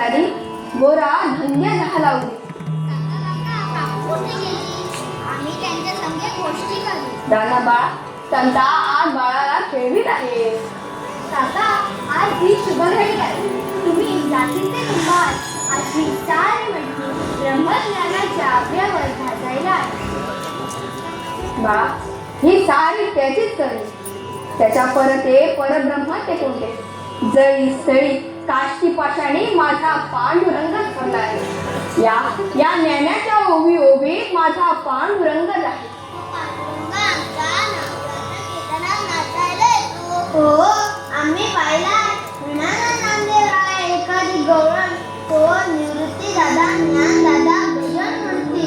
आणि गोरा धन्य झाला होती. आम्ही त्यांच्या संगे गोष्टी करू. दाना बाळा संता आज बाळाला खेळवीत आहे. काका, आज ही शुभ घडी आहे. तुम्ही जातीचे कुंभार अशी सारी मंडळी ब्रह्मज्ञानाच्या आव्यावर भाजायला आली. बाळा ही सारी त्याचीच करी. त्याच्या परते परब्रह्म ते कोणते जळी स्थळी काष्टी पाषाणी माझा पांडुरंग ठरला आहे. या नेण्याच्या ओवी ओवीत माझा पांडुरंग आहे. हो, आम्ही पाहिला विणाला नामदेव एखादी गवळण तो निवृत्ती दादा ज्ञान दादा भजन म्हणते.